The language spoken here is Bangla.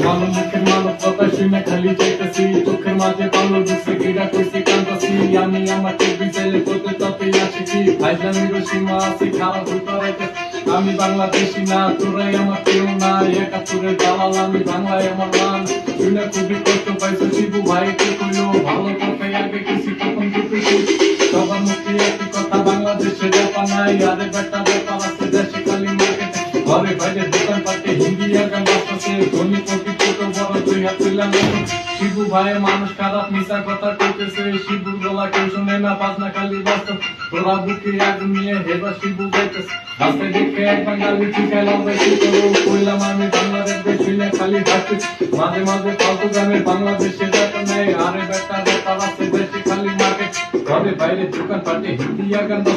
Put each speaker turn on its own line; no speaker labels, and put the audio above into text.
মানব মুখের মানব কথা শুনে খালি চাইতেছি, চোখের মাঝে পালো ঢুকছে কিরা কইছে কান্তাছি। আমি আমাকে বিচারে করতে তাতে আসি কি, ফাইজলামির সীমা আছে খারাপ করাইতে। আমি বাংলাদেশি না, তোরাই আমার কেউ না, একাত্তরের দালাল আমি, বাংলায় আমার মান। শুনে খুবই কষ্ট পাইছো শিবু ভাই কে কইলো, ভালো কথাই আগে কিছু তখন কিছু। সবার মুখে একই কথা, বাংলাদেশে ব্যাপার নাই, আরে বেটা ব্যাপার আছে দেশে খালি মার্কেটে। ঘরে বাইরে দোকান পাটে হিন্দি আর গান বাজতেছে, ধনী কোটি ছোট বড় দুই হাত তুললাম। শিবু ভাইয়ের মানুষ খারাপ মিশা কথা কইতেছে, শিবুর গলা কেউ শুনে না, বাজনা খালি বাস্তব। তোরা বুকে আগুন নিয়ে হেবা শিবু গাইতেছে, হাতে দেখে এক বাঙালি শিখাইলাম বেশি করো। কইলাম আমি বাংলাদেশ শুনে খালি হাসি, মাঝে মাঝে ফালতু গানে বাংলাদেশে দেখা নেই, আরে বেটা ব্যাপার আছে দেশে খালি মার্কেট। ঘরে বাইরে দোকান পাটে হিন্দি আর গান